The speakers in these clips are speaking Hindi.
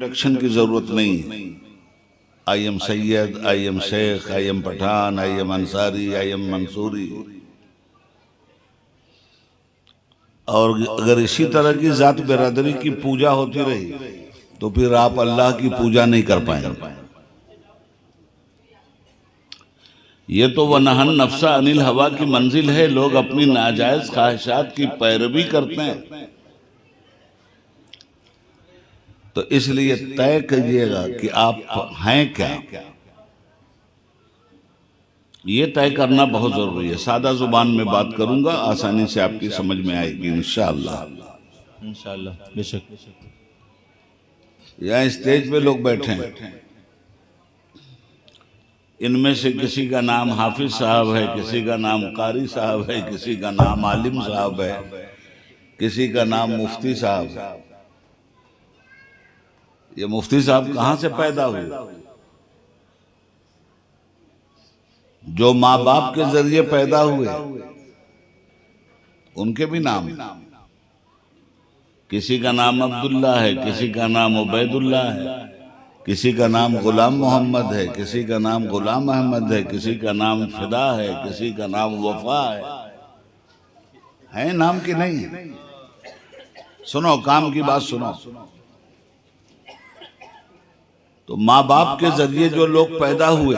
इंट्रोडक्शन की जरूरत नहीं है। I am Syed, I am Shaikh, I am Pathan, I am Ansari, I am Mansoori. और अगर इसी तरह की जात बिरादरी की पूजा होती रही तो फिर आप अल्लाह की पूजा नहीं कर पाएंगे। ये तो वनहन नफ्सा अनिल हवा की मंजिल है। लोग अपनी नाजायज ख्वाहिशात की पैरवी करते हैं। तो इसलिए तय कीजिएगा कि आप हैं क्या। ये तय करना बहुत जरूरी है। सादा जुबान में बात करूंगा, आसानी से आपकी समझ में आएगी इंशाअल्लाह। इंशाअल्लाह बेशक। यहाँ स्टेज पे लोग बैठे हैं, इनमें से किसी का नाम हाफिज साहब है, किसी का नाम कारी साहब है, किसी का नाम आलिम साहब है, किसी का नाम मुफ्ती साहब। ये मुफ्ती साहब कहाँ से पैदा हुए? जो माँ बाप के जरिए पैदा हुए उनके भी नाम, किसी का नाम अब्दुल्ला है, किसी का नाम उबैदुल्ला है, किसी का नाम गुलाम मोहम्मद है, किसी का नाम गुलाम अहमद है, किसी का नाम फिदा है, किसी का नाम वफा है नाम की नहीं है? सुनो, काम की बात सुनो। तो माँ बाप के जरिए जो लोग पैदा हुए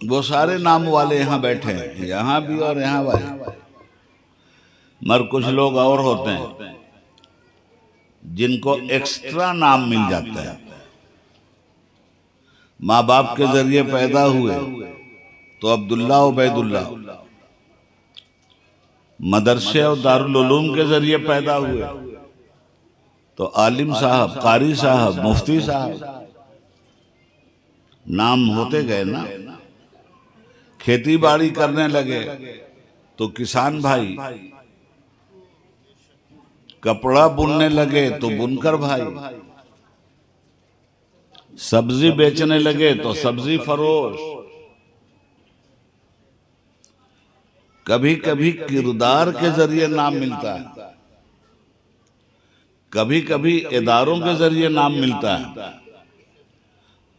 वो सारे नाम वाले यहाँ बैठे हैं, यहाँ भी और यहाँ भी। मगर कुछ लोग और होते हैं जिनको एक्स्ट्रा नाम मिल जाता है। माँ बाप के जरिए पैदा हुए तो अब्दुल्ला उबैदुल्ला, मदरसे और दारुल उलूम के जरिए पैदा हुए तो आलिम साहब, कारी साहब, मुफ्ती साहब। नाम होते गए ना। खेती बाड़ी करने लगे तो किसान भाई, कपड़ा बुनने लगे तो बुनकर भाई, सब्जी बेचने लगे तो सब्जी फरोश। कभी कभी किरदार के जरिए नाम मिलता है, कभी कभी इदारों के जरिए नाम मिलता है,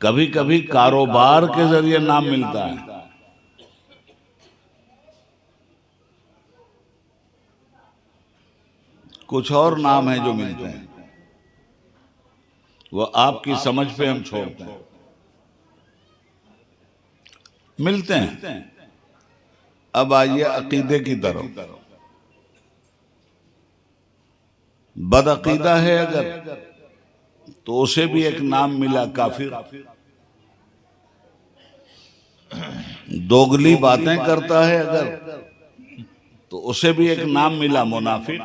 कभी कभी कारोबार के जरिए नाम मिलता है। कुछ और नाम है जो मिलते हैं, वो आपकी समझ पे हम छोड़ते हैं। मिलते हैं। अब आइए अकीदे की तरफ। बदअकीदा है अगर तो उसे भी एक नाम मिला काफिर। दोगली बातें करता है अगर तो उसे भी एक नाम मिला मुनाफिक।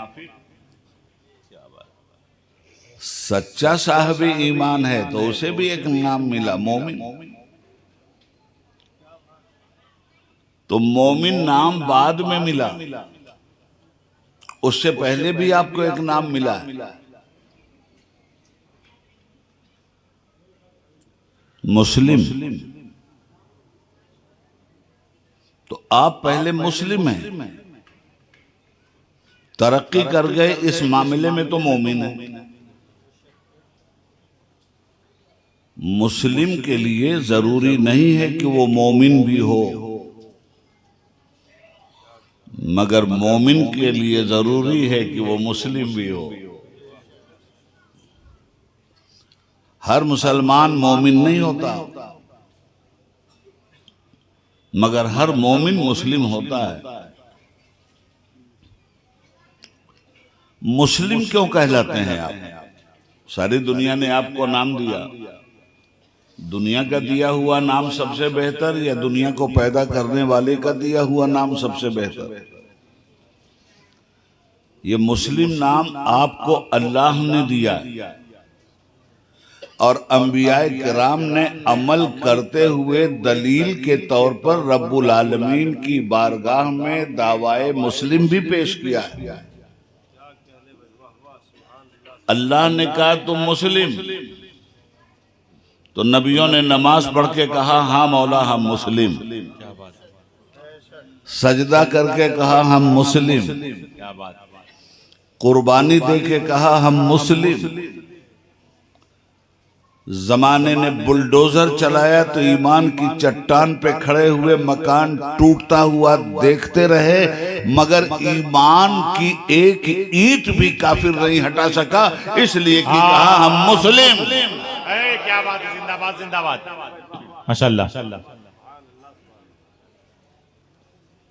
सच्चा साहब ईमान है तो उसे भी एक नाम मिला मोमिन। तो मोमिन नाम बाद में मिला, उससे पहले भी आपको एक नाम मिला है मुस्लिम। तो आप पहले मुस्लिम हैं, तरक्की कर गए इस मामले में तो मोमिन है। मुस्लिम के लिए जरूरी नहीं है कि वो मोमिन भी हो, मगर मोमिन के लिए जरूरी है कि वो मुस्लिम भी हो। हर मुसलमान मोमिन नहीं होता, मगर हर मोमिन मुस्लिम होता है। मुस्लिम क्यों कहलाते हैं आप? सारी दुनिया ने आपको नाम दिया। दुनिया का दिया हुआ नाम सबसे बेहतर या दुनिया को पैदा करने वाले का दिया हुआ नाम सबसे बेहतर? ये मुस्लिम नाम आपको अल्लाह ने दिया और अंबियाए किराम ने अमल करते हुए दलील के तौर पर रब्बुल आलमीन की बारगाह में दावाए मुस्लिम भी पेश किया है। अल्लाह ने कहा तुम मुस्लिम, तो नबियों ने नमाज पढ़ के कहा हाँ मौला हम मुस्लिम। सजदा करके कहा हम मुस्लिम। कुर्बानी दे के कहा हम मुस्लिम। जमाने ने बुलडोजर चलाया तो ईमान की चट्टान पे खड़े हुए मकान टूटता हुआ देखते रहे, मगर ईमान की एक ईंट भी काफिर नहीं हटा सका, इसलिए कि कहा हम मुस्लिम। क्या बात है, जिंदाबाद जिंदाबाद। माशाल्लाह।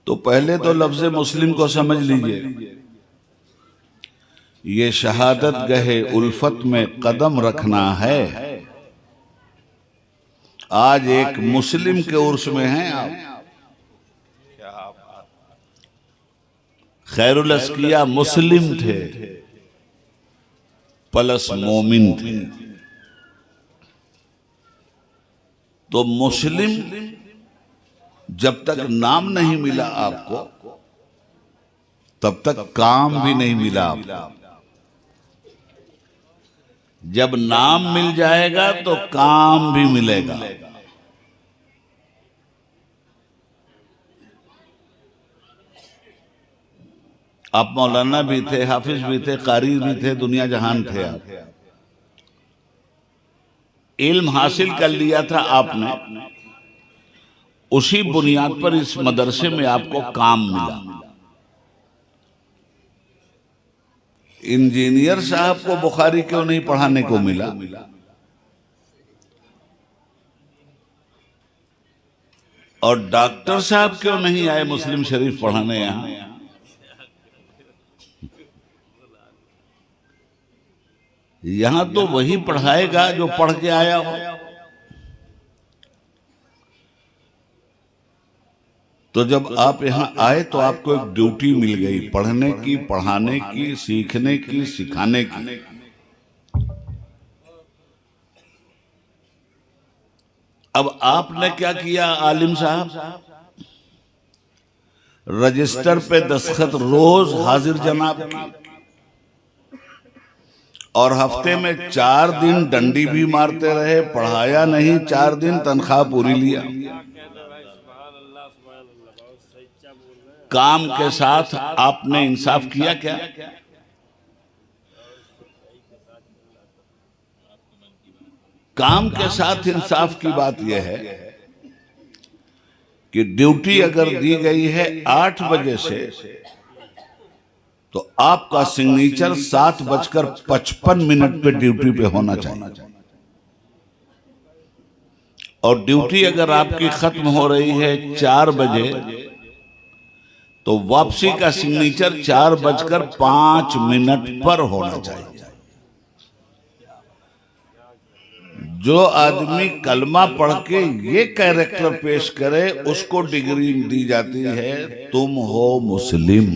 तो पहले तो लफ्ज मुस्लिम को समझ लीजिए, ये शहादत गहे उल्फत में कदम रखना है। आज एक मुस्लिम के उर्स में हैं आप। खैरुल अस्किया मुस्लिम थे प्लस मोमिन थे। तो मुस्लिम जब तक नाम नहीं मिला आपको, तब तक काम भी नहीं मिला आपको। जब नाम मिल जाएगा तो काम भी मिलेगा। आप मौलाना भी थे, हाफिज भी थे, कारी भी थे, दुनिया जहान थे। आप इल्म हासिल कर लिया था आपने, उसी बुनियाद पर इस मदरसे में आपको काम मिला। इंजीनियर साहब को बुखारी क्यों नहीं पढ़ाने को मिला? और डॉक्टर साहब क्यों नहीं आए मुस्लिम शरीफ पढ़ाने यहां? यहां तो वही पढ़ाएगा जो पढ़ के आया हो। तो जब आप यहां आए तो आपको एक ड्यूटी मिल गई, पढ़ने की, पढ़ाने की, सीखने की, सिखाने की। अब आपने क्या किया आलिम साहब? रजिस्टर पे दस्तखत रोज हाजिर जनाब की, और हफ्ते में 4 दिन डंडी भी मारते रहे। पढ़ाया नहीं, 4 दिन तनख्वाह पूरी लिया। काम के साथ आपने इंसाफ किया क्या? काम के साथ इंसाफ की बात यह है कि ड्यूटी अगर दी गई है 8 बजे से, तो आपका सिग्नेचर 7:55 पे ड्यूटी पे होना चाहिए। और ड्यूटी अगर आपकी खत्म हो रही है 4 बजे, तो वापसी का सिग्नेचर 4:05 पर होना चाहिए। जो आदमी कलमा पढ़ के ये कैरेक्टर पेश करे, उसको डिग्री दी जाती है, तुम हो मुस्लिम।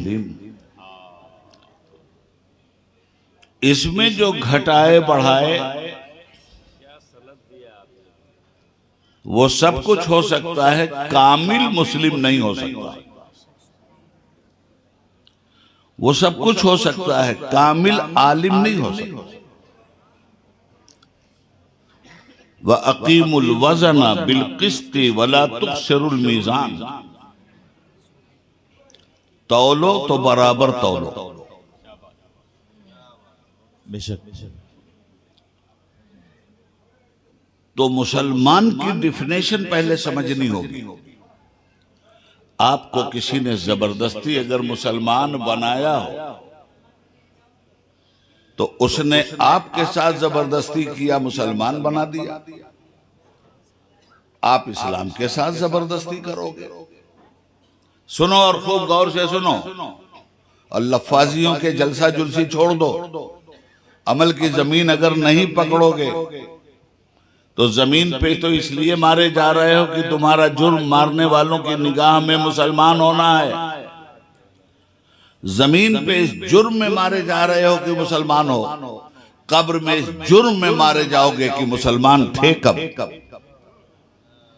इसमें जो घटाए बढ़ाए वो सब कुछ हो सकता है, कामिल मुस्लिम नहीं हो सकता। वो सब कुछ हो सकता है, कामिल आलिम नहीं हो सकता। व अकीमुल वज़ना बिल क़िस्ति वला तुक्सिरुल मीज़ान। तौलो तो बराबर तौलो। बेशक। तो मुसलमान की डिफिनेशन पहले समझनी होगी। आपको किसी ने जबरदस्ती अगर मुसलमान बनाया हो, तो उसने आपके साथ जबरदस्ती किया, मुसलमान बना दिया। आप इस्लाम के साथ जबरदस्ती करोगे। सुनो और खूब गौर से सुनो, और लफ्फाजियों के जलसा जुलसी छोड़ दो। अमल की जमीन अगर नहीं पकड़ोगे, तो जमीन पे तो इसलिए मारे जा रहे हो कि तुम्हारा जुर्म मारने वालों की निगाह में मुसलमान होना है। जमीन पे इस जुर्म में मारे जा रहे हो कि मुसलमान हो, कब्र में इस जुर्म में मारे जाओगे कि मुसलमान थे कब।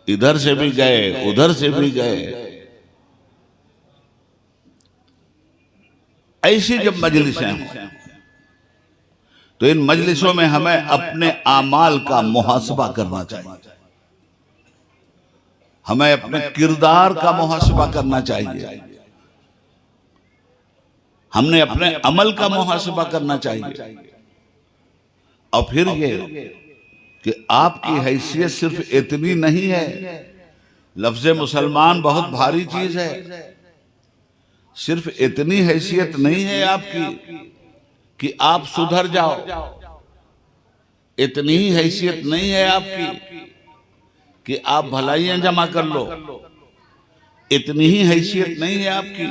इधर से भी गए, उधर से भी गए। ऐसी जब मजलिसें हों, तो इन मजलिसों में हमें अपने आमाल का मुहासबा करना चाहिए। हमें अपने किरदार का मुहासबा करना चाहिए। हमने अपने अमल का मुहासबा करना चाहिए। और फिर ये कि आपकी हैसियत सिर्फ इतनी नहीं है। लफ्ज मुसलमान बहुत भारी चीज है। सिर्फ इतनी हैसियत नहीं है आपकी कि आप सुधर जाओ। इतनी ही हैसियत नहीं है आपकी कि आप भलाइयां जमा कर लो। इतनी ही हैसियत नहीं है आपकी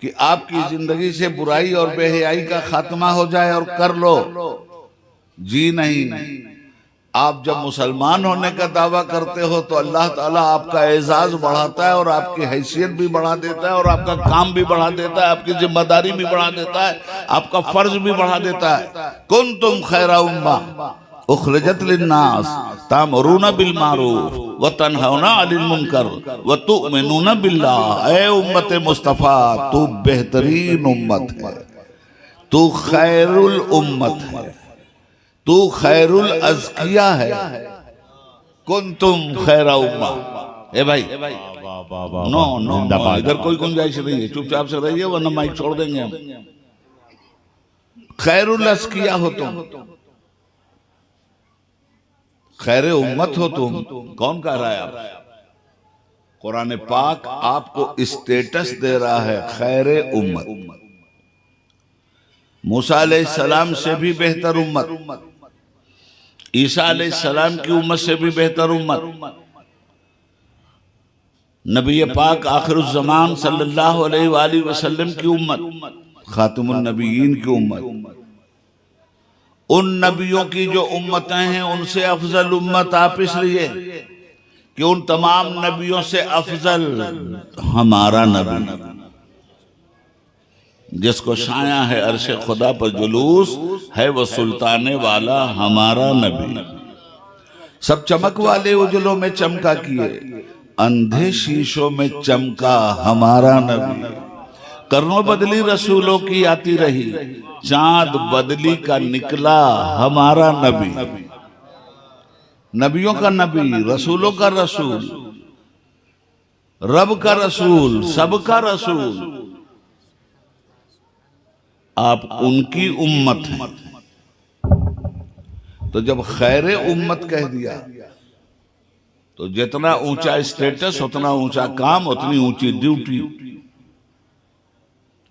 कि आपकी जिंदगी से बुराई और बेहयाई का खात्मा हो जाए और कर लो। जी नहीं, आप जब मुसलमान होने का दावा करते हो तो अल्लाह ताला आपका एजाज बढ़ाता है और आपकी हैसियत भी बढ़ा देता है और आपका काम भी बढ़ा देता है, आपकी जिम्मेदारी भी बढ़ा देता है, आपका फर्ज भी बढ़ा देता है। कुंतुम खैरा उम्मा उखरिजत लिन्नास तामुरूना बिल मारूफ व तनहौना अनिल मुनकर व तुमिनूना बिल्लाह। ए उम्मत मुस्तफा, तू बेहतरीन उम्मत है, तू खैरुल उम्मत है, तू खैरुल अज़किया है। कुंतुम खैरा उम्मा। ए भाई, वाह वाह वाह, नो नो, जिंदाबाद। इधर कोई गुंजाइश नहीं है, चुपचाप से रहिए वरना माइक छोड़ देंगे हम। खैरुल अज़किया हो तुम, खैर उम्मत हो तुम। कौन कह रहा है आप? कुरान पाक आपको स्टेटस दे रहा है खैर उम्मत। मूसा अलैहिस्सलाम से भी बेहतर उम्मत, ईसा अलैहिस्सलाम की उम्मत से भी बेहतर उम्मत, नबी पाक आखिरुज़्ज़मान सल्लल्लाहु अलैहि वसल्लम की उम्मत, खातिमुन नबीयीन की उम्मत। उन नबियों की जो उम्मतें हैं उनसे अफजल उम्मत आप इसलिए कि उन तमाम नबियों से अफजल हमारा नबी, जिसको शाया है अर्शे खुदा पर जुलूस है, वो सुल्ताने वाला हमारा नबी। सब चमक वाले उजलों में चमका किए, अंधे शीशों में चमका हमारा नबी। कर्नों बदली रसूलों की आती रही, चांद बदली का निकला हमारा नबी। नबियों का नबी, रसूलों का रसूल, रब का रसूल, सबका रसूल, आप उनकी उम्मत हैं। तो जब खैर उम्मत कह दिया तो जितना ऊंचा स्टेटस उतना ऊंचा काम, उतनी ऊंची ड्यूटी।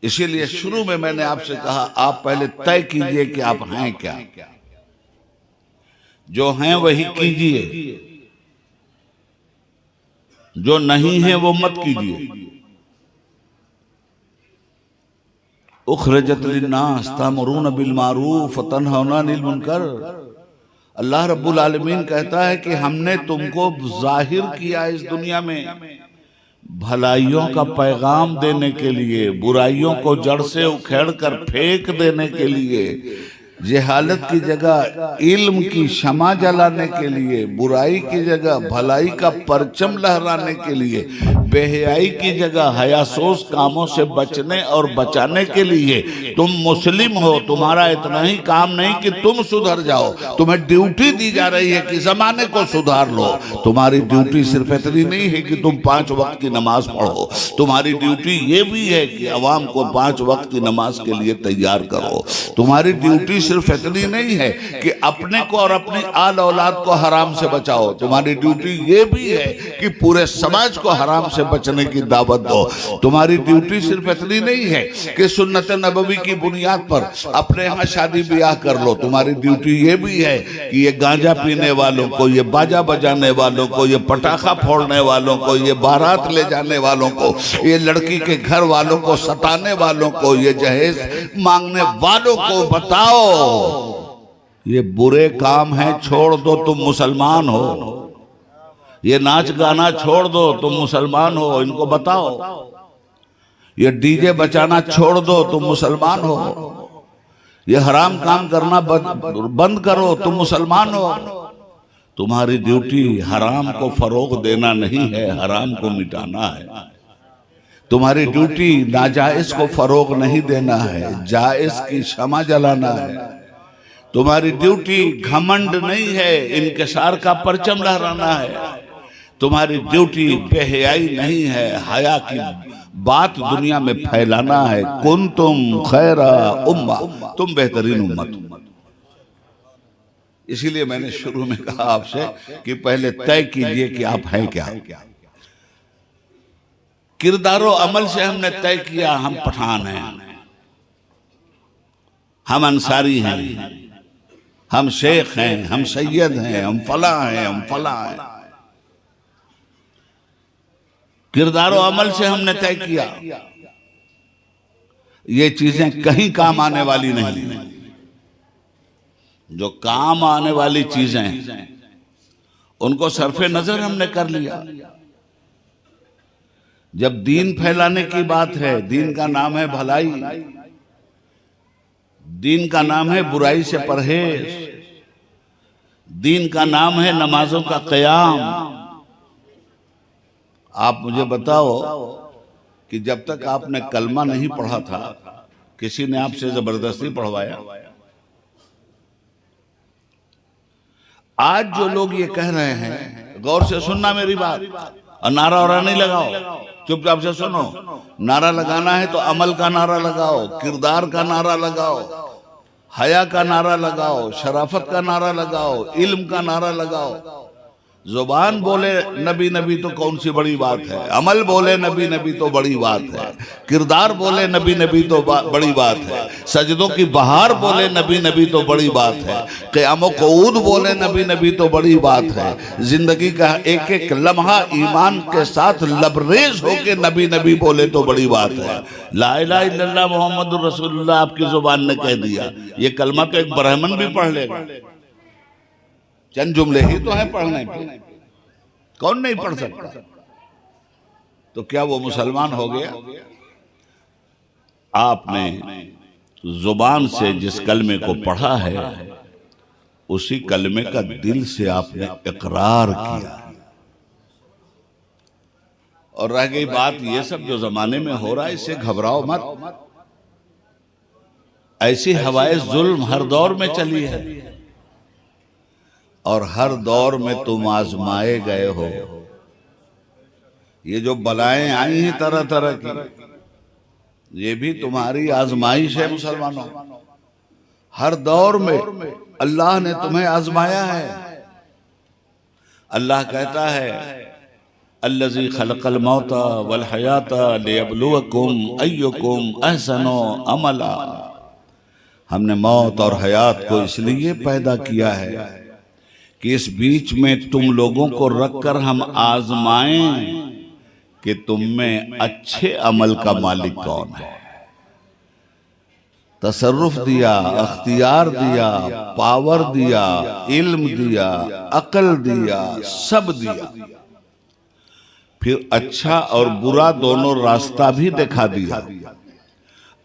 इसीलिए शुरू में मैंने आपसे कहा आप पहले तय कीजिए कि आप हैं क्या। जो हैं वही कीजिए, जो नहीं है वो मत कीजिए। उखरिजत लिन्नास तामुरूना बिल मारूफ व तनहौना अनिल मुनकर। अल्लाह रब्बुल आलमीन कहता है कि हमने तुमको जाहिर किया इस दुनिया में भलाइयों का पैगाम देने के लिए, बुराइयों को जड़ से उखेड़ कर फेंक देने के लिए, जहालत की जगह इल्म की शमा जलाने के लिए, बुराई की जगह भलाई का परचम लहराने के लिए, बेहयाई की जगह हयासोस कामों से बचने और बचाने के लिए। तुम मुस्लिम हो, तुम्हारा इतना ही काम नहीं कि तुम सुधर जाओ, तुम्हें ड्यूटी दी जा रही है कि जमाने को सुधार लो। तुम्हारी ड्यूटी सिर्फ इतनी नहीं है कि तुम 5 वक्त की नमाज पढ़ो, तुम्हारी ड्यूटी ये भी है कि अवाम को 5 वक्त की नमाज के लिए तैयार करो। तुम्हारी ड्यूटी सिर्फ इतनी नहीं है कि अपने को और अपनी आल औलाद को हराम से बचाओ, तुम्हारी ड्यूटी ये भी है कि पूरे समाज को हराम से बचने की दावत दो। तुम्हारी ड्यूटी सिर्फ इतनी नहीं है कि सुन्नत नबवी की बुनियाद पर अपने यहाँ शादी ब्याह कर लो, तुम्हारी ड्यूटी ये भी है कि ये गांजा पीने वालों को, ये बाजा बजाने वालों को, ये पटाखा फोड़ने वालों को, ये बारात ले जाने वालों को, ये लड़की के घर वालों को सताने वालों को, ये जहेज मांगने वालों को बताओ ये बुरे काम हैं, छोड़ दो, तुम मुसलमान हो। ये नाच गाना छोड़ दो, तुम मुसलमान हो, इनको बताओ। ये डीजे बचाना छोड़ दो, तुम मुसलमान हो। ये हराम काम करना बंद करो, तुम मुसलमान हो। तुम्हारी ड्यूटी हराम को फरोग देना नहीं है, हराम को मिटाना है। तुम्हारी ड्यूटी नाजायज को फरोग नहीं देना है, जायज की क्षमा जलाना है। तुम्हारी ड्यूटी घमंड नहीं है, इंकिसार का परचम लहराना है। तुम्हारी ड्यूटी बेहयाई नहीं है, हया की बात दुनिया में फैलाना है। कुंतुम खैरा उम्मा, तुम बेहतरीन उम्मत। इसीलिए मैंने शुरू में कहा आपसे कि पहले तय कीजिए कि आप हैं क्या। किरदारो अमल से हमने तय किया हम पठान हैं, हम अंसारी हैं, हम शेख हैं, हम सैयद हैं, हम फला हैं, हम फला हैं। किरदारो अमल से हमने तय किया। ये चीजें कहीं काम आने वाली नहीं। जो काम आने वाली चीजें उनको सरफे नजर हमने कर लिया। जब दीन फैलाने की बात है, दीन का नाम है भलाई, दीन का नाम है बुराई से परहेज, दीन का नाम है नमाजों का क़याम। आप मुझे बताओ कि जब तक आपने कलमा नहीं पढ़ा था किसी ने आपसे जबरदस्ती पढ़वाया? आज जो लोग ये कह रहे हैं, गौर से सुनना मेरी बात, और नारा और नहीं लगाओ, चुपचाप से सुनो। नारा लगाना है तो अमल का नारा लगाओ, किरदार का नारा लगाओ, हया का नारा लगाओ, शराफत का नारा लगाओ, इल्म का नारा लगाओ। जुबान बोले नबी नबी तो कौन सी बड़ी बात है, अमल बोले नबी नबी तो बड़ी बात है, किरदार बोले नबी नबी तो बड़ी बात है, सजदों की बहार बोले नबी नबी तो बड़ी बात है, क़याम क़ऊद बोले नबी नबी तो बड़ी बात है, जिंदगी का एक एक लम्हा ईमान के साथ लबरेज होके नबी नबी बोले तो बड़ी बात है। ला इलाहा इल्लल्लाह मुहम्मदुर रसूलुल्लाह आपकी जुबान ने कह दिया। ये कलमा तो एक ब्राह्मण भी पढ़ लेगा, चंद जुमले ही तो है पढ़ने पे, कौन नहीं पढ़ सकता? तो क्या वो मुसलमान हो गया? आपने जुबान से जिस कलमे को पढ़ा है उसी कलमे का दिल से आपने इकरार किया। और रह गई बात, ये सब जो जमाने में हो रहा है इससे घबराओ मत। ऐसी हवाए जुल्म हर दौर में चली है और हर दौर में तुम आजमाए गए हो। ये जो बलाएं आई हैं तरह तरह की, ये भी तुम्हारी आजमाइश है मुसलमानों। हर दौर में अल्लाह ने तुम्हें आजमाया है। अल्लाह कहता है अल्लज़ी खलक़ल मौता वल हयाता लियब्लुवकुम अय्युकुम अहसनु अमला। हमने मौत और हयात को इसलिए पैदा किया है कि इस बीच में तुम लोगों को रखकर हम आजमाएं कि तुम में अच्छे अमल का मालिक कौन है। तसर्रुफ दिया, अख्तियार दिया, पावर दिया, इल्म दिया, अकल दिया, सब दिया। फिर अच्छा और बुरा दोनों रास्ता भी दिखा दिया।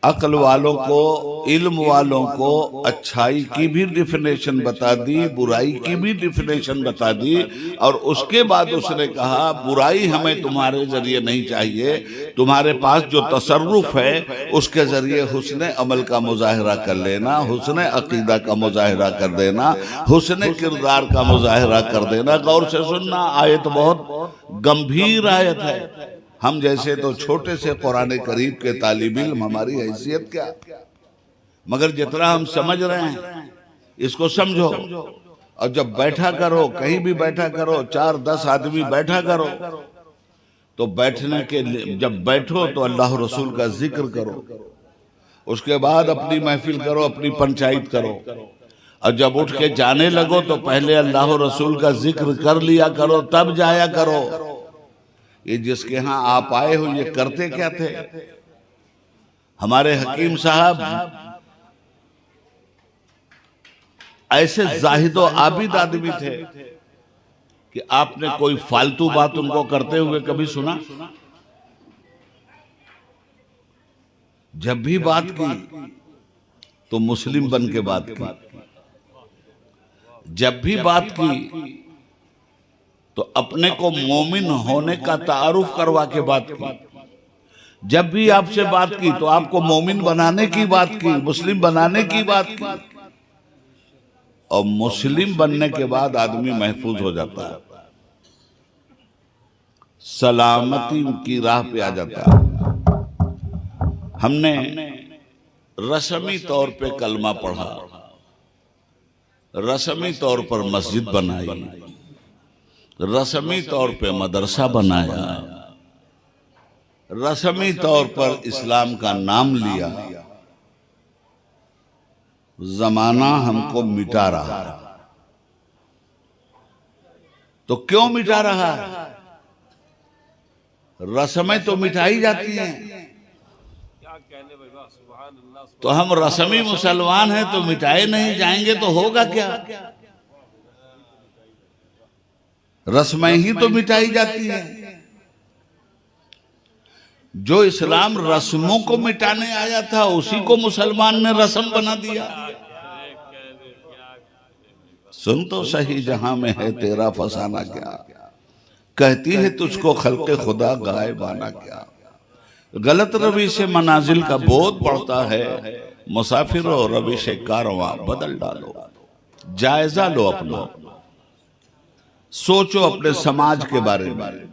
अक्ल वालों को, इल्म वालों को अच्छाई की भी डिफिनेशन बता दी, बुराई की भी डिफिनेशन बता दी, और उसके बाद उसने कहा बुराई हमें तुम्हारे जरिए नहीं चाहिए, तुम्हारे पास जो तसर्रुफ है उसके जरिए हुस्न अमल का मुजाहिरा कर लेना, हुस्न अकीदा का मुजाहिरा कर देना, हुस्न किरदार का मुजाहिरा कर देना। गौर से सुनना, आयत बहुत गंभीर आयत है। हम जैसे तो छोटे से कुरान करीम के तालिब इल्म, हमारी हैसियत क्या, मगर जितना हम समझ रहे हैं इसको समझो। और जब बैठा करो, कहीं भी बैठा करो, 4-10 आदमी बैठा करो, तो बैठने के जब बैठो तो अल्लाह रसूल का जिक्र करो, उसके बाद अपनी महफिल करो, अपनी पंचायत करो। और जब उठ के जाने लगो तो पहले अल्लाह रसूल का जिक्र कर लिया करो, तब जाया करो। ये जिसके यहाँ आप आए हो ये करते क्या थे? हमारे हकीम साहब ऐसे जाहिदो आबिद आदमी थे कि आपने कोई फालतू बात उनको करते हुए कभी सुना? जब भी बात की तो मुस्लिम बन के बात की, जब भी बात की तो अपने को मोमिन होने का तारुफ करवा के बात की, जब भी आपसे बात की तो आपको मोमिन बनाने की बात की, मुस्लिम बनाने की बात की। और मुस्लिम बनने के बाद आदमी महफूज हो जाता है, सलामती की राह पे आ जाता है। हमने रस्मी तौर पे कलमा पढ़ा, रस्मी तौर पर मस्जिद बनाई, रस्मी तौर पे मदरसा बनाया, रस्मी तौर पर इस्लाम का नाम लिया, जमाना हमको मिटा रहा है। तो क्यों मिटा रहा है? रस्में तो मिटाई जाती हैं, तो हम रस्मी मुसलमान हैं तो मिटाए नहीं जाएंगे तो होगा क्या? रस्में ही तो मिटाई जाती हैं। जो इस्लाम रस्मों को मिटाने आया था उसी को मुसलमान ने रस्म बना दिया। सुन तो सही, जहां में है तेरा फसाना क्या, कहती है तुझको खल्के खुदा गायबाना क्या। गलत रवि से मनाजिल का बोध पड़ता है, मुसाफिरों रवि से कारवां बदल डालो। जायजा लो अपना, सोचो अपने समाज के बारे में।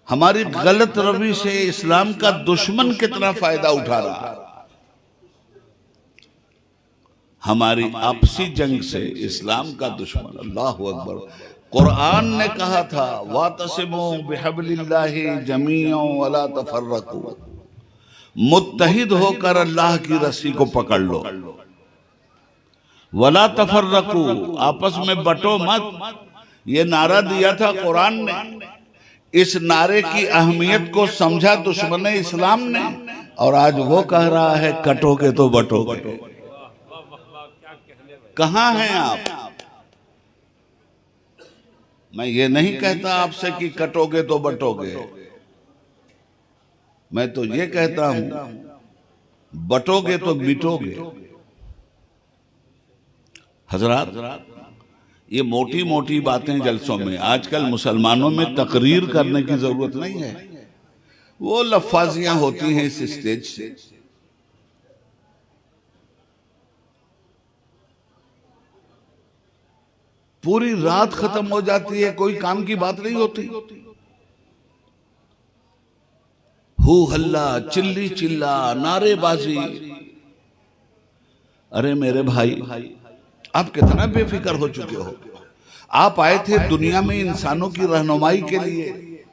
हमारी गलत रवि से इस्लाम का दुश्मन कितना फायदा उठा रहा है। हमारी आपसी जंग से इस्लाम का दुश्मन, अल्लाह अकबर। कुरान ने कहा था वातसिमू बिहब्लिल्लाहि जमीअन वला तफर्रकू, मुत्तहिद होकर अल्लाह की रस्सी को पकड़ लो। वला तफर्रकू, आपस में बटो मत। ये नारा दिया था कुरान ने। इस नारे की अहमियत को समझा दुश्मन इस्लाम ने, और आज वो कह रहा है कटोगे तो बटोगे। कहां हैं आप? मैं ये नहीं कहता आपसे कि कटोगे तो बटोगे, मैं तो ये कहता हूं बटोगे तो मिटोगे। हजरात, ये मोटी मोटी बातें जलसों में, आजकल मुसलमानों में तकरीर करने की जरूरत नहीं है। वो लफ्फाजियां होती हैं इस स्टेज से। पूरी रात खत्म हो जाती है, कोई काम की बात नहीं होती। हू हल्ला, चिल्ली चिल्ला, नारेबाजी। अरे मेरे भाई, आप कितना बेफिक्र हो चुके हो। आप आए थे दुनिया में इंसानों की रहनुमाई के लिए।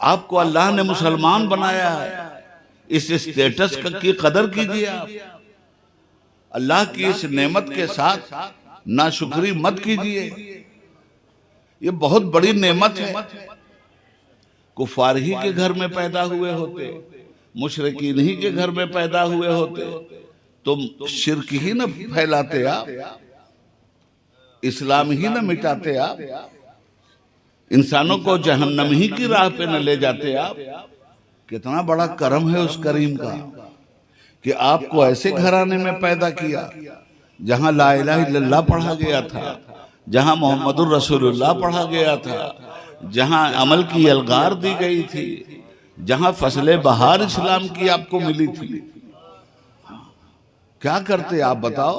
आपको अल्लाह ने मुसलमान बनाया है। इस स्टेटस की कदर कीजिए। आप अल्लाह की इस नेमत के साथ नाशुक्री मत कीजिए। ये बहुत बड़ी नेमत है। कुफार ही के घर में पैदा हुए होते, मुशरिकीन ही के घर में पैदा हुए होते, तो शिर्क ही न फैलाते आप, इस्लाम ही न मिटाते आप, इंसानों को जहन्नम ही की राह पे न ले जाते आप। कितना बड़ा करम है उस करीम का कि आपको ऐसे घराने में पैदा किया जहां ला इलाहा इल्लल्लाह पढ़ा गया था, जहां मोहम्मदुर रसूलुल्लाह पढ़ा गया था, जहां अमल की अलगार दी गई थी, जहां फसले बहार इस्लाम की आपको मिली थी। क्या करते आप बताओ?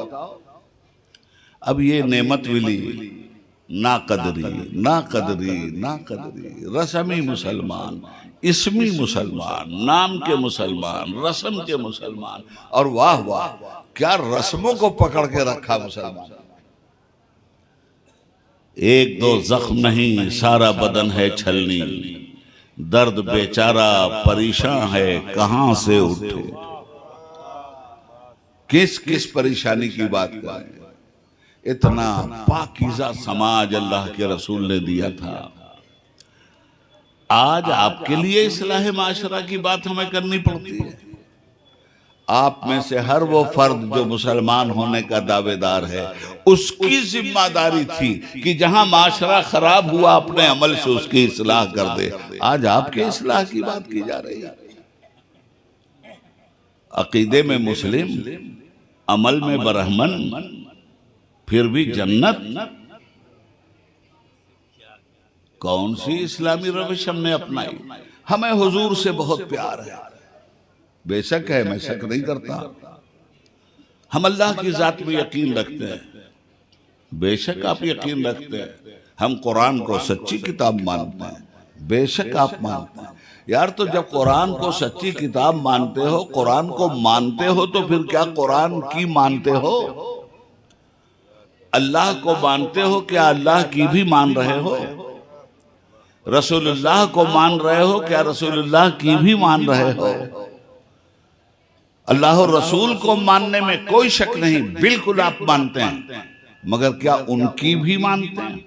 अब ये नेमत मिली, ना कदरी ना कदरी ना कदरी। रस्मी मुसलमान, इसमी मुसलमान, नाम के मुसलमान, रस्म के मुसलमान, और वाह वाह क्या रस्मों को पकड़ के रखा मुसलमान। एक दो जख्म नहीं, सारा बदन है छलनी, दर्द बेचारा परेशान है कहां से उठे। किस किस परेशानी की बात करें। इतना पाकीज़ा समाज अल्लाह के रसूल ने दिया था। आज आपके लिए इस्लाह माशरा की बात हमें करनी पड़ती है। आप में से हर वो फर्द जो मुसलमान होने का दावेदार है, उसकी जिम्मेदारी थी कि जहां माशरा खराब हुआ अपने अमल से उसकी इस्लाह कर दे। आज आपके इस्लाह की बात की जा रही है। अकीदे में मुस्लिम, अमल में बरहमन, फिर भी जन्नत। कौन सी इस्लामी रविश हमने अपनाई? हमें हुजूर से बहुत प्यार है, बेशक है, मैं शक नहीं करता। हम अल्लाह की जात में यकीन रखते हैं, बेशक आप यकीन रखते हैं। हम कुरान को सच्ची किताब मानते हैं, बेशक आप मानते हैं। यार, तो जब कुरान को सच्ची किताब मानते हो, कुरान को मानते हो, तो फिर क्या कुरान की मानते हो? अल्लाह को मानते हो, क्या अल्लाह की भी मान रहे हो? रसूलुल्लाह को मान रहे हो, क्या रसूलुल्लाह की भी मान रहे हो? अल्लाह और रसूल को मानने में कोई शक नहीं, बिल्कुल आप मानते हैं, मगर क्या उनकी भी मानते हैं?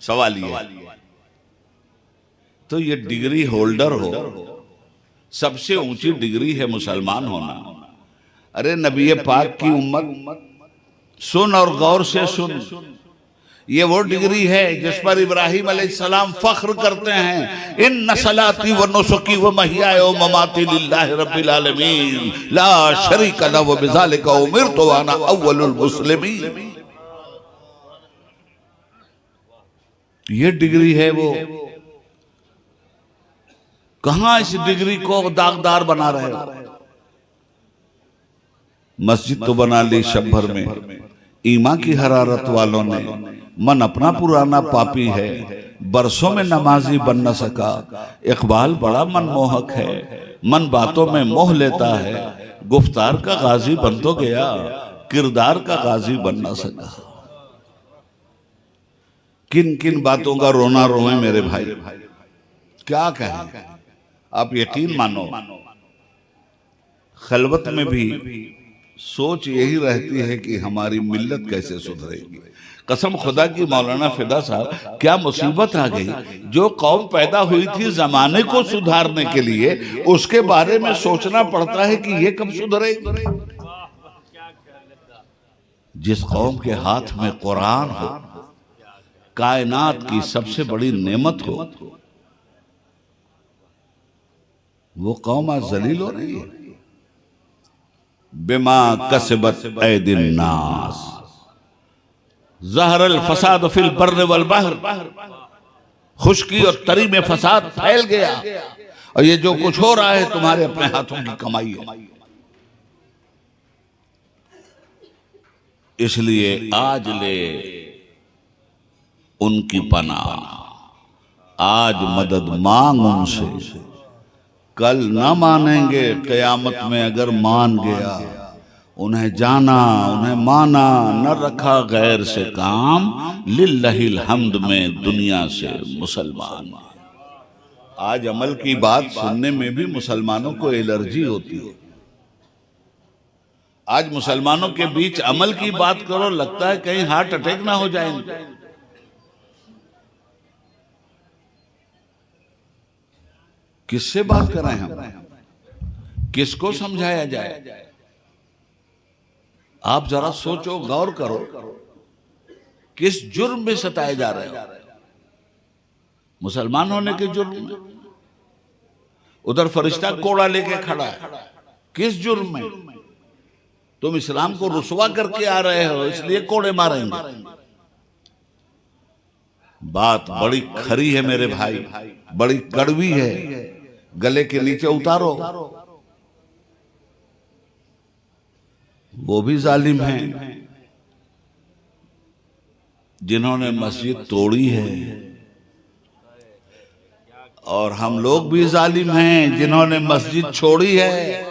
सवाल ये। तो ये डिग्री होल्डर हो, सबसे ऊंची डिग्री है मुसलमान होना। अरे नबी पाक की उम्मत, सुन और गौर से सुन, ये वो डिग्री है जिस पर इब्राहिम अलैहिस्सलाम फख्र करते हैं, इन सलाती व नुसुकी व महियाय व ममाती लिल्लाहि रब्बिल आलमीन ला शरीका लहु व बिज़ालिका उमिरतु व अना अव्वलुल मुस्लिमीन। ये डिग्री है वो। कहां इस डिग्री को दागदार बना रहे हो? मस्जिद तो बना ली शब भर में, ईमा की हरारत वालों ने, मन अपना पुराना पापी है, बरसों में नमाजी बन न सका। इकबाल बड़ा मनमोहक है, मन बातों में मोह लेता है, गुफ्तार का गाजी बन तो गया, किरदार का गाजी बन न सका। किन किन बातों का रोना रोए मेरे भाई, क्या कहें। आप यकीन मानो, खलवत में भी सोच यही रहती है कि हमारी मिल्लत कैसे सुधरेगी। कसम खुदा की मौलाना फिदा साहब, क्या मुसीबत आ गई। जो कौम पैदा हुई थी जमाने को सुधारने के लिए, उसके बारे में सोचना पड़ता है कि ये कब सुधरेगी। जिस कौम के हाथ में कुरान हो, कायनात की सबसे बड़ी नेमत हो, वो कौम आज जलील हो रही है। बिमा कसबत ऐदिन नास ज़हरल फसाद फिल बर्र वल बहर, खुशकी और तरी में फसाद फैल गया, और ये जो कुछ हो रहा है तुम्हारे अपने हाथों की कमाई है। इसलिए आज ले उनकी पनाह, आज मदद मांग उनसे, कल ना मानेंगे क़यामत में अगर मान गया। उन्हें जाना, उन्हें माना, न रखा गैर से काम, लिल्लाहिल हम्द में दुनिया से मुसलमान। आज अमल की बात सुनने में भी मुसलमानों को एलर्जी होती है। आज मुसलमानों के बीच अमल की बात करो, लगता है कहीं हार्ट अटैक ना हो जाए। किससे बात करें हम, किसको समझाया जाए? आप जरा सोचो, गौर करो, किस जुर्म में सताए जा रहे हो? मुसलमान होने के जुर्म। उधर फरिश्ता कोड़ा लेके खड़ा है, किस जुर्म में? तुम इस्लाम को रुसवा करके आ रहे हो, इसलिए कोड़े मारेंगे। बात बड़ी खरी है मेरे भाई, बड़ी कड़वी है, गले के नीचे उतारो। वो भी जालिम हैं जिन्होंने मस्जिद तोड़ी है, और हम लोग भी जालिम हैं जिन्होंने मस्जिद छोड़ी है।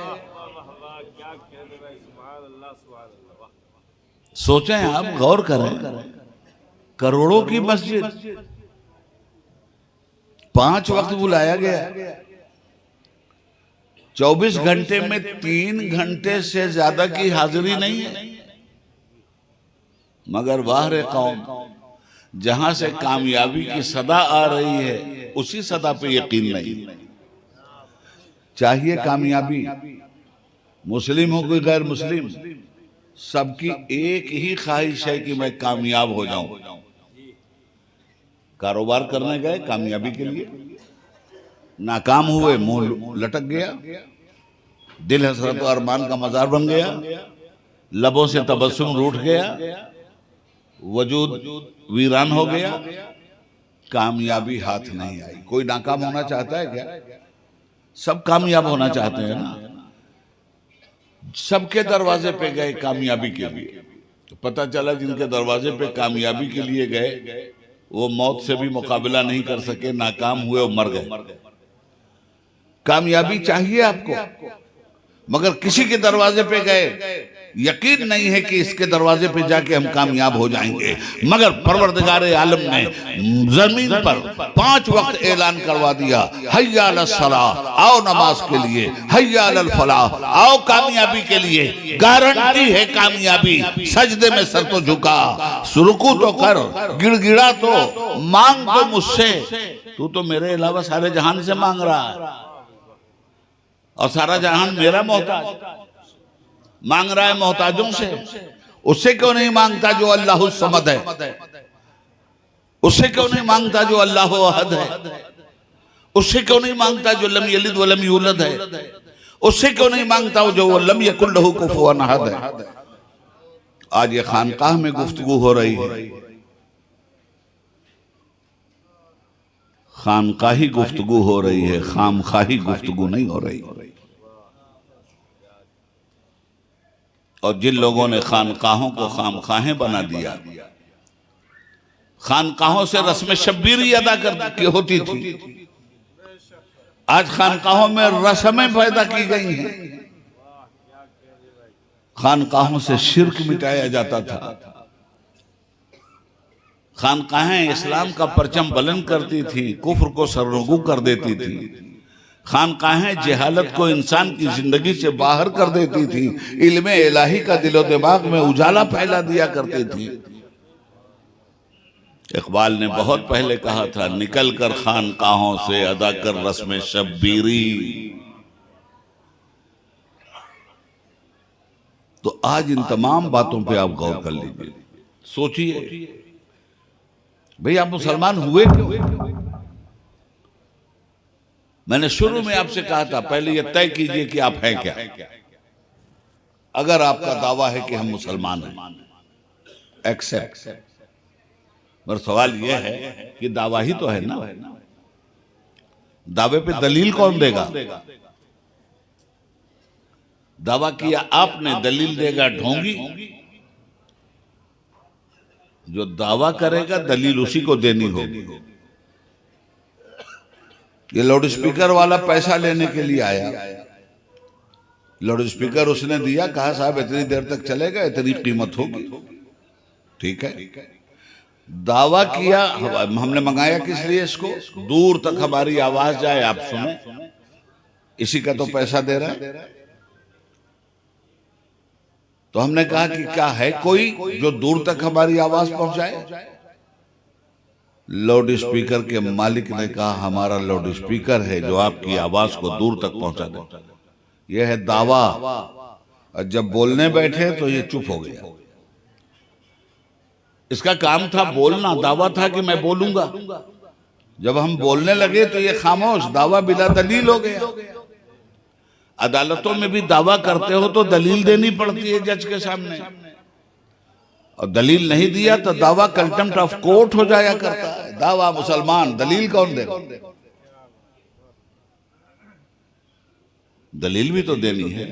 सोचें आप, गौर करें, करोड़ों की मस्जिद, 5 वक्त बुलाया गया, 24 घंटे में 3 घंटे से ज्यादा की हाजिरी नहीं है। मगर वाह रे कौम, जहां से कामयाबी की सदा आ रही है, उसी सदा पे यकीन नहीं। चाहिए कामयाबी, मुस्लिम हो कोई गैर मुस्लिम, सबकी एक ही ख्वाहिश है कि मैं कामयाब हो जाऊं। कारोबार करने गए कामयाबी के लिए, नाकाम हुए, मुंह लटक गया, दिल हसरत और अरमान का मजार बन गया, लबों से तबस्सुम रूठ गया, वजूद वीरान हो गया, कामयाबी हाथ नहीं आई। कोई नाकाम होना चाहता है क्या? सब कामयाब होना चाहते हैं ना। सबके दरवाजे पे गए कामयाबी के लिए, तो पता चला जिनके दरवाजे पे कामयाबी के लिए गए वो मौत से भी मुकाबला नहीं कर सके, नाकाम हुए और मर गए। कामयाबी चाहिए आपको, मगर किसी के दरवाजे पे गए, यकीन नहीं है कि इसके दरवाजे पे जाके हम कामयाब हो जाएंगे, मगर परवरदिगार आलम ने जमीन पर 5 वक्त ऐलान करवा दिया, हय्या अलस सलाह, आओ नमाज के लिए, हय्या अलल फलाह, आओ कामयाबी के लिए, गारंटी है कामयाबी। सजदे में सर तो झुका, रुकू तो कर, गिड़गिड़ा तो, मांग तो मुझसे, तू तो मेरे अलावा सारे जहान से मांग रहा है और सारा जहान मेरा मोहताज, मांग रहा है मोहताजों से। उससे क्यों नहीं मांगता जो अल्लाह समद है? उससे क्यों नहीं मांगता जो अल्लाह अहद है? उससे क्यों नहीं मांगता जो लम यलिद वलम यूलद है? उससे क्यों नहीं मांगता जो लम यकुल लहू कुफुवन अहद है? आज ये खानकाह में गुफ्तगू हो रही है, खानकाही गुफ्तगू हो रही है, खामखाही गुफ्तगू नहीं हो रही। और जिन लोगों ने खानकाहों को खामखाहें बना दिया, खानकाहों से रस्म शब्बीरी अदा कर होती थी, आज खानकाहों में रस्में पैदा की गई हैं। खानकाहों से शिर्क मिटाया जाता था, खानकाहें इस्लाम का परचम बुलंद करती थी, कुफ्र को सरनगू कर देती थी, खानकाहें जहालत को इंसान की जिंदगी से बाहर कर देती थी, इल्म इलाही का दिलो दिमाग में उजाला फैला दिया करती थी। इकबाल ने बहुत पहले कहा था, निकल कर खानकाहों से अदा कर रस्म शब्बीरी। तो आज इन तमाम बातों पे आप गौर कर लीजिए, सोचिए भाई आप मुसलमान हुए क्यों? मैंने शुरू में आपसे कहा था, पहले यह तय कीजिए कि आप हैं क्या। अगर आपका दावा है कि हम मुसलमान हैं, एक्सेप्ट, मगर सवाल यह है कि दावा ही तो है ना, दावे पे दलील कौन देगा? दावा किया आपने, दलील देगा ढोंगी। जो दावा करेगा दलील उसी को देनी होगी। ये लाउड स्पीकर वाला पैसा लेने के लिए आया, लाउड स्पीकर उसने दिया, कहा साहब इतनी देर तक चलेगा, इतनी कीमत होगी, ठीक है। दावा किया, हमने मंगाया किस लिए इसको? दूर तक हमारी आवाज जाए, आप सुने, इसी का तो पैसा दे रहा है। तो हमने कहा कि क्या है कोई जो दूर तक हमारी आवाज पहुंचाए? लाउड स्पीकर के मालिक ने कहा, हमारा लाउड स्पीकर है जो आपकी आवाज को दूर तक पहुंचा दे। यह है दावा। और जब बोलने बैठे तो ये चुप हो गया। इसका काम था बोलना, दावा था कि मैं बोलूंगा। जब हम बोलने लगे तो ये खामोश, दावा बिला दलील हो गया। अदालतों में भी दावा करते हो तो दलील देनी पड़ती है जज के सामने, और दलील नहीं दिया तो दावा कंटेम्प्ट ऑफ कोर्ट हो जाया करता है। दावा मुसलमान, दलील कौन देगा? दलील भी तो देनी है।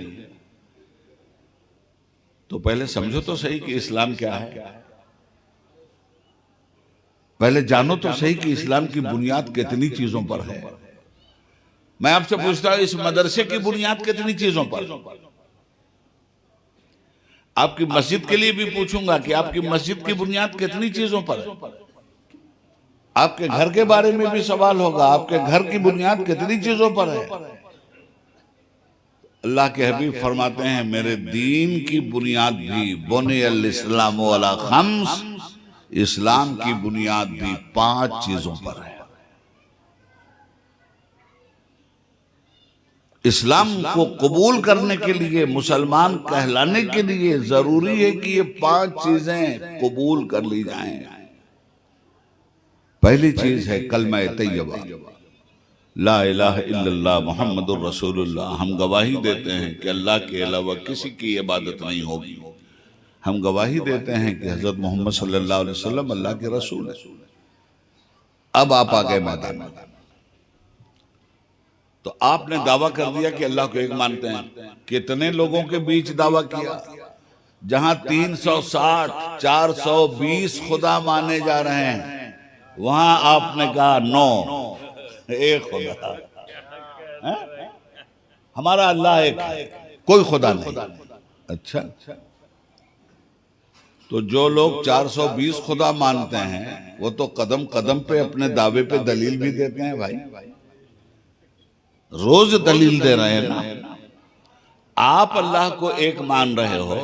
तो पहले समझो तो सही कि इस्लाम क्या है, पहले जानो तो सही कि इस्लाम की बुनियाद कितनी चीजों पर है। मैं आपसे पूछता हूं, इस मदरसे की बुनियाद कितनी चीजों पर? आपकी मस्जिद के लिए भी पूछूंगा कि आपकी मस्जिद की बुनियाद कितनी चीजों पर है। आपके घर के बारे में भी सवाल होगा, आपके घर की बुनियाद कितनी चीजों पर है। अल्लाह के हबीब फरमाते हैं, मेरे दीन की बुनियाद भी बुनियल इस्लाम अला खम्स, इस्लाम की बुनियाद भी 5 चीजों पर है। इस्लाम को कबूल करने के लिए, मुसलमान कहलाने के लिए जरूरी है कि ये 5 चीजें कबूल कर ली जाएं। पहली चीज है कलमा तैयबा, ला इलाहा इल्लल्लाह मुहम्मदुर रसूलुल्लाह। हम गवाही देते हैं कि अल्लाह के अलावा किसी की इबादत नहीं होगी। हम गवाही देते हैं कि हजरत मोहम्मद सल्लल्लाहु अलैहि वसल्लम अल्लाह के रसूल है। अब आप आ गए मैदान में, तो आपने दावा कर दिया कि अल्लाह को एक मानते हैं। कितने लोगों के बीच दावा किया? जहां 360, 420 खुदा माने जा रहे हैं, वहां आपने कहा 9, एक खुदा है? हमारा अल्लाह एक है, कोई खुदा नहीं। अच्छा, तो जो लोग 420 खुदा मानते हैं वो तो कदम कदम पे अपने दावे पे दलील भी देते हैं भाई, रोज दलील दे रहे हैं ना। आप अल्लाह को एक मान रहे हो,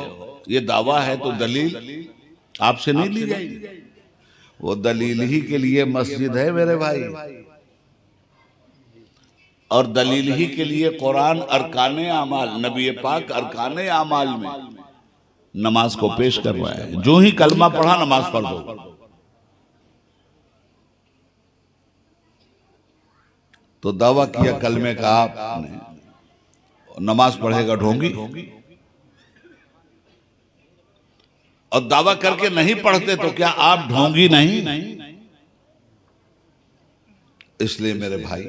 ये दावा है, तो दलील आपसे नहीं ली जाएगी। वो दलील ही के लिए मस्जिद है मेरे भाई, और दलील ही के लिए कुरान अरकाने आमाल, नबी पाक अरकाने आमाल में नमाज को पेश कर रहा है। जो ही कलमा पढ़ा नमाज पढ़ दो, तो दावा किया कलमे का आपने, नमाज पढ़ेगा ढोंगी, और दावा करके नहीं पढ़ते तो क्या आप ढोंगी नहीं? इसलिए मेरे भाई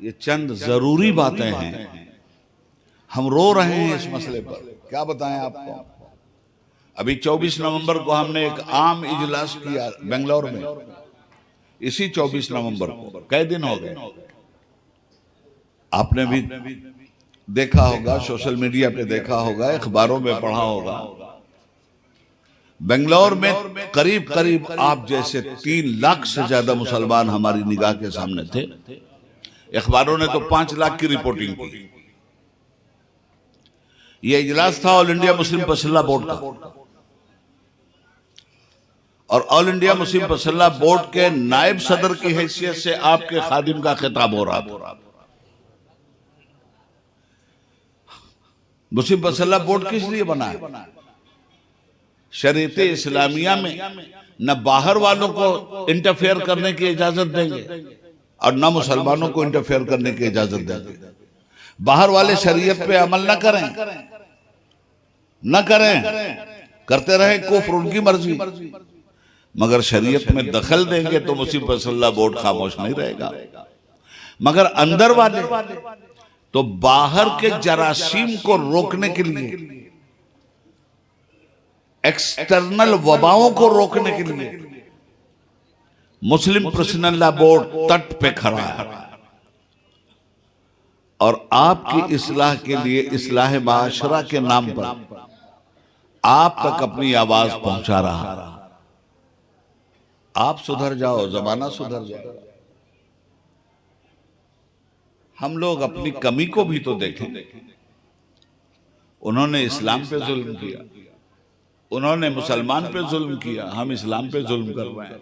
ये चंद जरूरी बातें हैं, हम रो रहे हैं इस मसले पर, क्या बताएं आपको। अभी 24 नवंबर को हमने एक आम इजलास किया बेंगलोर में, इसी 24 नवंबर को, कई दिन हो गए, आपने भी देखा होगा, सोशल मीडिया पे देखा होगा, अखबारों में पढ़ा होगा। बेंगलोर में करीब करीब आप जैसे 3 लाख से ज्यादा मुसलमान हमारी निगाह के सामने थे। अखबारों ने तो 5 लाख की रिपोर्टिंग की। यह इजलास था ऑल इंडिया मुस्लिम पसल्ला बोर्ड का, और ऑल इंडिया मुस्लिम पसल्ला बोर्ड के नायब सदर की हैसियत से आपके खादिम का खिताब हो रहा था। मुस्लिम पसल्ला बोर्ड किस लिए बना है? शरीयत इस्लामिया में न बाहर वालों को इंटरफेयर करने की इजाजत देंगे और न मुसलमानों को इंटरफेयर करने की इजाजत देंगे। बाहर वाले शरीयत पे अमल न करें, करते रहे कुफ्र, उनकी मर्जी, मगर शरीयत में दखल देंगे तो मुस्लिम पसल्ला बोर्ड खामोश नहीं रहेगा। मगर अंदर वाले तो बाहर के जरासीम को रोकने के लिए, एक्सटर्नल वबाओं को रोकने के लिए मुस्लिम पसल्ला बोर्ड तट पे खड़ा है, और आपकी इस्लाह के लिए, इस्लाह माशरा के नाम पर आप तक अपनी आवाज पहुंचा रहा। आप सुधर जाओ, जमाना सुधर जाए। हम लोग अपनी कमी को भी तो देखें। उन्होंने इस्लाम पे जुल्म किया, उन्होंने मुसलमान पे जुल्म किया, हम इस्लाम पे जुल्म कर रहे हैं।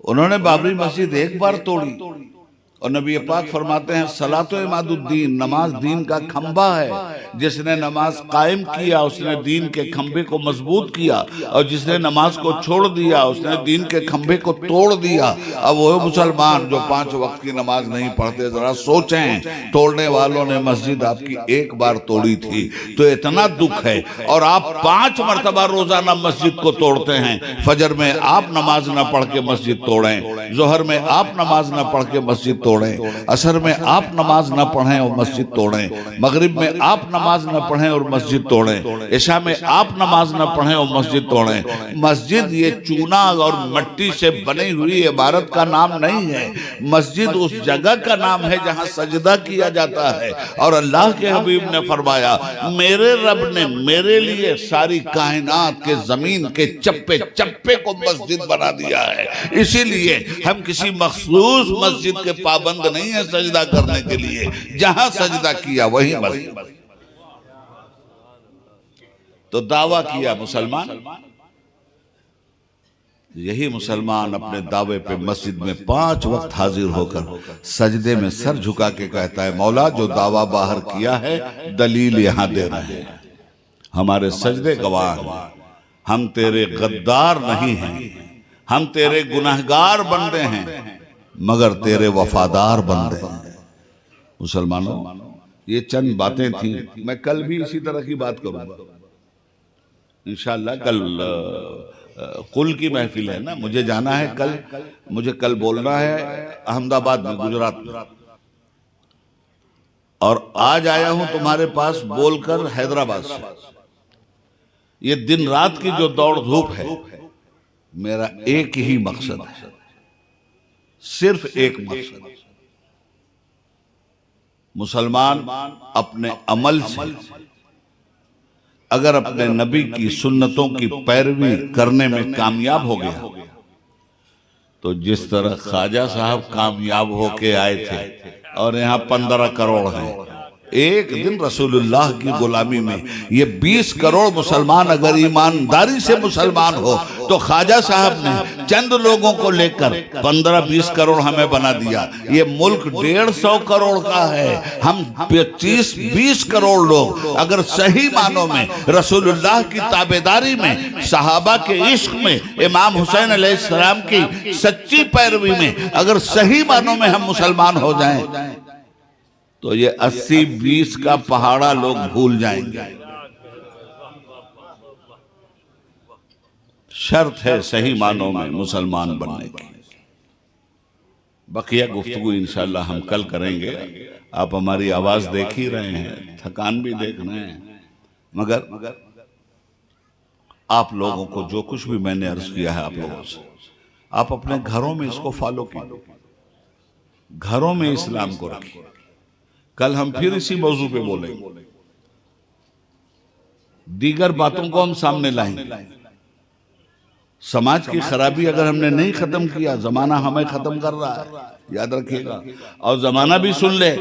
उन्होंने बाबरी मस्जिद एक बार तोड़ी, और नबी पाक फरमाते हैं सलातो इमादुद्दीन, नमाज दीन का खंबा है। जिसने नमाज कायम किया उसने दीन के खंबे को मजबूत किया, और जिसने नमाज को छोड़ दिया उसने दीन के खंबे को तोड़ दिया। अब वो मुसलमान जो 5 वक्त की नमाज नहीं पढ़ते, जरा सोचें, तोड़ने वालों ने मस्जिद आपकी एक बार तोड़ी थी, तो इतना दुख है, और आप 5 मरतबा रोजाना मस्जिद को तोड़ते हैं। फजर में आप नमाज न पढ़ के मस्जिद तोड़ें, जोहर में आप नमाज न पढ़ के मस्जिद तोड़ें, असर में आप नमाज न पढ़ें और मस्जिद तोड़ें, मगरिब में आप नमाज न पढ़ें और मस्जिद तोड़ें, इशा में आप नमाज न पढ़ें और मस्जिद तोड़ें। मस्जिद ये चूना और मिट्टी से बनी हुई इमारत का नाम नहीं है। मस्जिद उस जगह का नाम है जहां सजदा किया जाता है। और अल्लाह के हबीब ने फरमाया, मेरे रब ने मेरे लिए सारी कायनात के जमीन के चप्पे चप्पे को मस्जिद बना दिया है। इसीलिए हम किसी मखसूस मस्जिद के पाबंद नहीं है सजदा करने के लिए, जहां सजदा किया वही मस्जिद। तो दावा किया मुसलमान, यही मुसलमान अपने दावे पे मस्जिद में 5 वक्त हाजिर होकर सजदे में सर झुका के कहता है, मौला जो दावा बाहर किया है दलील यहां दे रहे हैं, हमारे सजदे गवाह हैं, हम तेरे गद्दार नहीं हैं, हम तेरे गुनहगार बंदे हैं, मगर तेरे वफादार बंदे हैं। मुसलमानों, ये चंद बातें थी। मैं कल भी इसी तरह की बात करूंगा इंशाअल्लाह। कल कुल की महफिल है ना, मुझे जाना है कल, मुझे कल बोलना है अहमदाबाद में, गुजरात में, और आज आया हूं तुम्हारे पास बोलकर हैदराबाद से। ये दिन रात की जो दौड़ धूप है, मेरा एक ही मकसद है, सिर्फ एक मकसद, मुसलमान अपने अमल से अगर अपने नबी की सुन्नतों की पैरवी करने में कामयाब हो गया तो जिस तरह ख्वाजा साहब कामयाब होके आए थे और यहाँ 15 करोड़ हैं, एक दिन रसूलुल्लाह की गुलामी में ये 20 करोड़ मुसलमान अगर ईमानदारी से मुसलमान हो तो ख्वाजा साहब ने चंद लोगों को लेकर 15-20 करोड़ हमें बना दिया। ये मुल्क 150 करोड़ का है, हम 25-20 करोड़ लोग अगर सही मानों में रसूलुल्लाह की ताबेदारी में, सहाबा के इश्क में, इमाम हुसैन अलैहिस्सलाम की सच्ची पैरवी में अगर सही मानों में हम मुसलमान हो जाएं तो ये 80-20 का पहाड़ा लोग भूल जाएंगे। शर्त है सही मानों में मुसलमान बनने की। बकिया गुफ्तगू इंशाअल्लाह हम कल करेंगे। आप हमारी आवाज देख ही रहे हैं, थकान भी देख रहे हैं, मगर आप लोगों को जो कुछ भी मैंने अर्ज किया है आप लोगों से, आप अपने घरों में इसको फॉलो कीजिए, घरों में इस्लाम को रखिए। कल हम फिर इसी मौजू पे बोलेंगे, दीगर बातों को हम सामने लाएंगे। समाज की खराबी अगर हमने नहीं खत्म किया, जमाना हमें खत्म कर रहा है, याद रखिएगा। और जमाना भी सुन ले,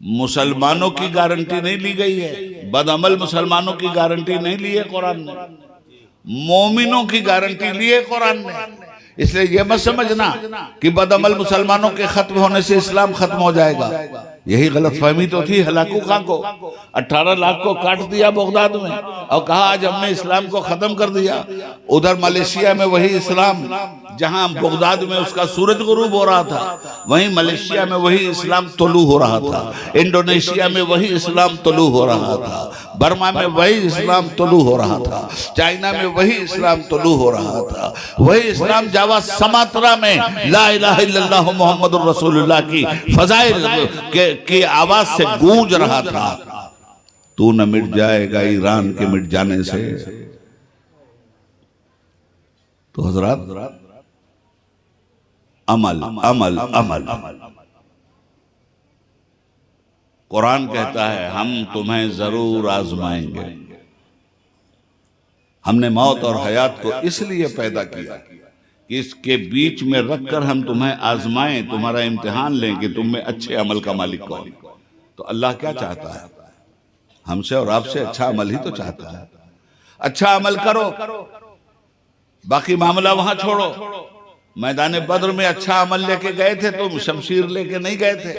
मुसलमानों की गारंटी नहीं ली गई है, बदअमल मुसलमानों की गारंटी नहीं ली है कुरान ने, मोमिनों की गारंटी ली है कुरान ने। इसलिए यह मत समझना कि बदअमल मुसलमानों के खत्म होने से इस्लाम खत्म हो जाएगा। यही गलत फहमी तो थी हलाकू खां को। 18 लाख को काट दिया बगदाद में और कहा आज हमने इस्लाम को खत्म कर दिया। उधर मलेशिया में वही इस्लाम, जहां बगदाद में उसका सूरज गुरूब हो रहा था, वहीं मलेशिया में वही इस्लाम तुलू हो रहा था, इंडोनेशिया में वही इस्लाम तुलू हो रहा था, बर्मा में वही इस्लाम तुलू हो रहा था, चाइना में वही इस्लाम तुलू हो रहा था, वही इस्लाम जावा समात्रा में ला इलाहा इल्लल्लाह मुहम्मदुर रसूलुल्लाह की फजाइल की आवाज से गूंज रहा था। तू न मिट जाएगा ईरान के मिट जाने से। तो हजरात, अमल अमल अमल, कुरान कहता है हम तुम्हें जरूर आजमाएंगे। हमने मौत और हयात को इसलिए पैदा किया कि इसके बीच में रखकर हम तुम्हें आजमाएं, तुम्हारा इम्तिहान लें कि तुम में अच्छे अमल का मालिक कौन। तो अल्लाह क्या चाहता है हमसे और आपसे? अच्छा अमल ही तो चाहता है। अच्छा अमल करो, बाकी मामला वहां छोड़ो। मैदान बद्र में अच्छा अमल लेके गए थे तुम, शमशीर लेके नहीं गए थे।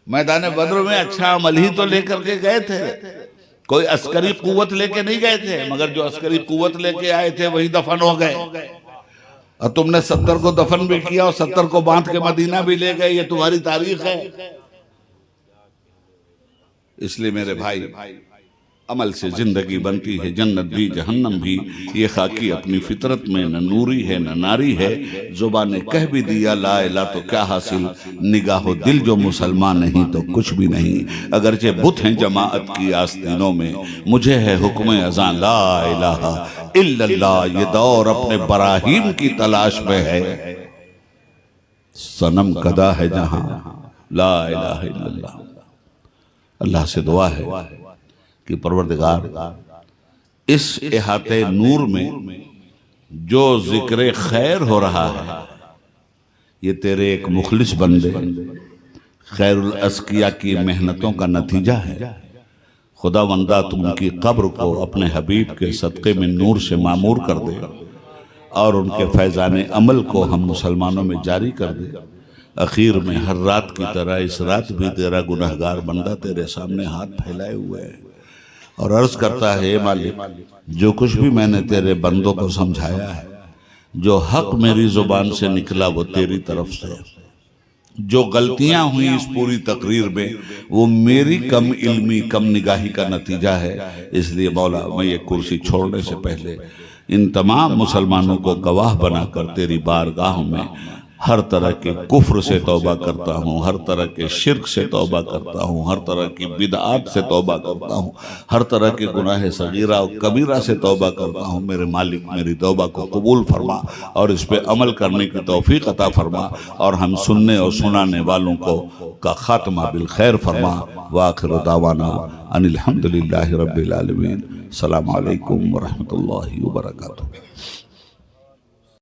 मैदान बद्र में अच्छा अमल ही तो लेकर के गए थे, कोई अस्करी कुव्वत लेके नहीं गए थे। मगर जो अस्करी कुव्वत लेके आए थे वही दफन हो गए, और तुमने 70 को दफन भी किया और 70 को बांध के मदीना भी ले गए। ये तुम्हारी तारीख है। इसलिए मेरे भाई, अमल से जिंदगी बनती है, जन्नत भी जहन्नम भी। ये खाकी अपनी फितरत में न नूरी है न नारी है। जुबान ने कह भी दिया ला इला तो क्या हासिल, निगाहो दिल जो मुसलमान नहीं तो कुछ भी नहीं। अगरचे बुत हैं जमाअत की आस्तीनों में, मुझे है हुक्म अज़ां ला इलाहा इल्लल्लाह। ये दौर अपने बराहीम की तलाश में है, सनम कदा है जहां ला इलाहा इल्लल्लाह। अल्लाह से दुआ है कि परवरदिगार इस इहाते नूर में जो जिक्र खैर हो रहा है, ये तेरे एक मुखलिस बंदे खैरुल अस्किया की मेहनतों का नतीजा है। खुदावंदा तुम उनकी कब्र को अपने हबीब के सदक़े में नूर से मामूर कर दे और उनके फैज़ान अमल को हम मुसलमानों में जारी कर दे। आखिर में हर रात की तरह इस रात भी तेरा गुनहगार बंदा तेरे सामने हाथ फैलाए हुए है और अर्ज करता है, मालिक जो कुछ भी मैंने तेरे बंदों को समझाया है, जो हक मेरी जुबान से निकला वो तेरी तरफ से। जो गलतियां हुई इस पूरी तकरीर में वो मेरी कम इल्मी कम निगाही का नतीजा है। इसलिए मौला, मैं ये कुर्सी छोड़ने से पहले इन तमाम मुसलमानों को गवाह बनाकर तेरी बारगाह में हर तरह के कुफ्र से तौबा करता हूँ, हर तरह के शिर्क से तौबा करता हूँ, हर तरह की बिदआत से तौबा करता हूँ, हर तरह के गुनाह सगीरा और कबीरा से तौबा करता हूँ। मेरे मालिक मेरी तौबा को कबूल फरमा और इस पे अमल करने की तौफीक अता फरमा और हम सुनने और सुनाने वालों को का खात्मा बिल खैर फरमा। वाखिर दावाना अनिल हम्दुलिल्लाहि रब्बिल आलमीन। अस्सलामु अलैकुम व रहमतुल्लाहि व बरकातुहू।